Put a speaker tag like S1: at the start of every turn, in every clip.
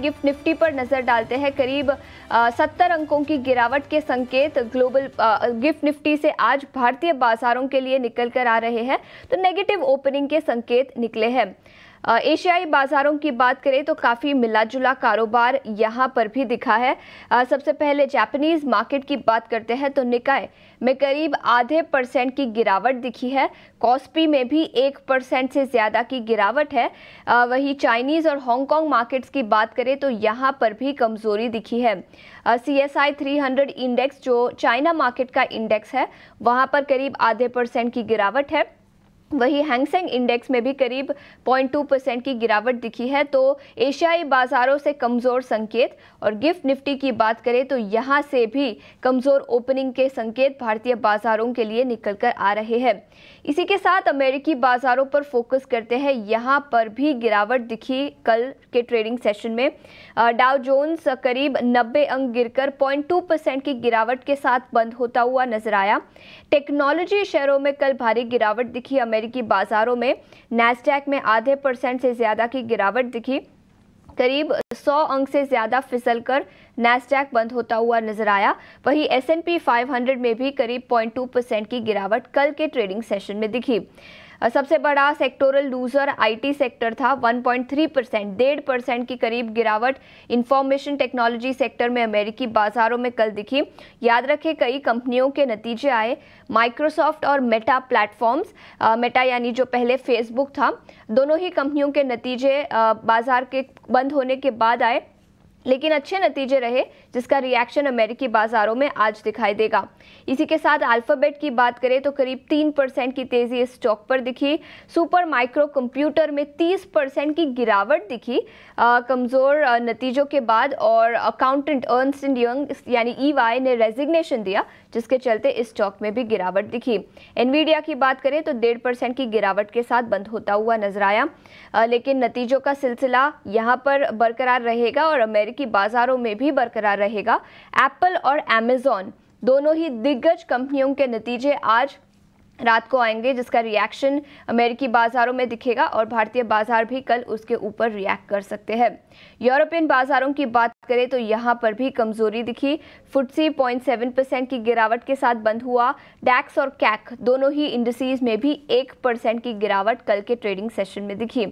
S1: Gift Nifty पर नजर डालते हैं। करीब 70 अंकों की गिरावट के संकेत ग्लोबल गिफ्ट निफ्टी से आज भारतीय बाजारों के लिए निकल कर आ रहे हैं, तो नेगेटिव ओपनिंग के संकेत निकले हैं। एशियाई बाजारों की बात करें तो काफ़ी मिला जुला कारोबार यहाँ पर भी दिखा है। सबसे पहले जापानीज मार्केट की बात करते हैं तो निकाय में करीब 0.5% की गिरावट दिखी है। कॉस्पी में भी 1% से ज़्यादा की गिरावट है। वहीं चाइनीज़ और हांगकांग मार्केट्स की बात करें तो यहाँ पर भी कमज़ोरी दिखी है। CSI 300 इंडेक्स जो चाइना मार्केट का इंडेक्स है वहाँ पर करीब 0.5% की गिरावट है। वहीं हैंगसेंग इंडेक्स में भी करीब 0.2% की गिरावट दिखी है। तो एशियाई बाजारों से कमज़ोर संकेत। और गिफ्ट निफ्टी की बात करें तो यहाँ से भी कमज़ोर ओपनिंग के संकेत भारतीय बाजारों के लिए निकल कर आ रहे हैं। इसी के साथ अमेरिकी बाजारों पर फोकस करते हैं। यहाँ पर भी गिरावट दिखी कल के ट्रेडिंग सेशन में। डाउ जोन्स करीब 90 अंक गिरकर 0.2% की गिरावट के साथ बंद होता हुआ नजर आया। टेक्नोलॉजी शेयरों में कल भारी गिरावट दिखी। अमेरिकी बाजारों में नैस्डैक में 0.5% से ज्यादा की गिरावट दिखी। करीब 100 अंक से ज्यादा फिसलकर नैस्डैक बंद होता हुआ नजर आया। वहीं S&P 500 में भी करीब 0.2% की गिरावट कल के ट्रेडिंग सेशन में दिखी। सबसे बड़ा सेक्टोरल लूजर IT सेक्टर था। 1.3% 1.5% की करीब गिरावट इंफॉर्मेशन टेक्नोलॉजी सेक्टर में अमेरिकी बाजारों में कल दिखी। याद रखें कई कंपनियों के नतीजे आए। माइक्रोसॉफ्ट और मेटा प्लेटफॉर्म्स, मेटा यानी जो पहले फेसबुक था, दोनों ही कंपनियों के नतीजे बाजार के बंद होने के बाद आए, लेकिन अच्छे नतीजे रहे जिसका रिएक्शन अमेरिकी बाजारों में आज दिखाई देगा। इसी के साथ अल्फाबेट की बात करें तो करीब 3% की तेजी इस स्टॉक पर दिखी। सुपर माइक्रो कंप्यूटर में 30% की गिरावट दिखी कमज़ोर नतीजों के बाद। और अकाउंटेंट अर्नस्ट एंड यंग यानी EY ने रेजिग्नेशन दिया, जिसके चलते इस स्टॉक में भी गिरावट दिखी। एनवीडिया की बात करें तो 1.5% की गिरावट के साथ बंद होता हुआ नजर आया, लेकिन नतीजों का सिलसिला यहाँ पर बरकरार रहेगा और अमेरिकी बाजारों में भी बरकरार रहेगा। एप्पल और अमेज़न दोनों ही दिग्गज कंपनियों के नतीजे आज रात को आएंगे, जिसका रिएक्शन अमेरिकी बाजारों में दिखेगा और भारतीय बाजार भी कल उसके ऊपर रिएक्ट कर सकते हैं। यूरोपियन बाजारों की बात करें तो यहाँ पर भी कमजोरी दिखी। FTSE 0.7% की गिरावट के साथ बंद हुआ। डैक्स और कैक दोनों ही इंडिसेस में भी 1% की गिरावट कल के ट्रेडिंग सेशन में दिखी।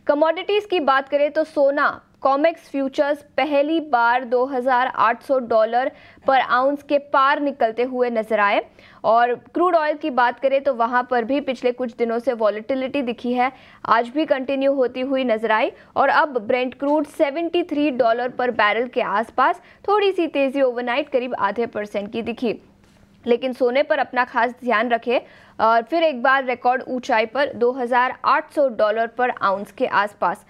S1: कमोडिटीज की बात करें तो सोना कॉमेक्स फ्यूचर्स पहली बार $2,800 पर आउंस के पार निकलते हुए नजर आए। और क्रूड ऑयल की बात करें तो वहां पर भी पिछले कुछ दिनों से वॉलेटिलिटी दिखी है, आज भी कंटिन्यू होती हुई नजर आई। और अब ब्रेंट क्रूड $73 पर बैरल के आसपास थोड़ी सी तेजी ओवरनाइट करीब 0.5% की दिखी। लेकिन सोने पर अपना खास ध्यान रखें और फिर एक बार रिकॉर्ड ऊंचाई पर $2,800 पर आउंस के आसपास।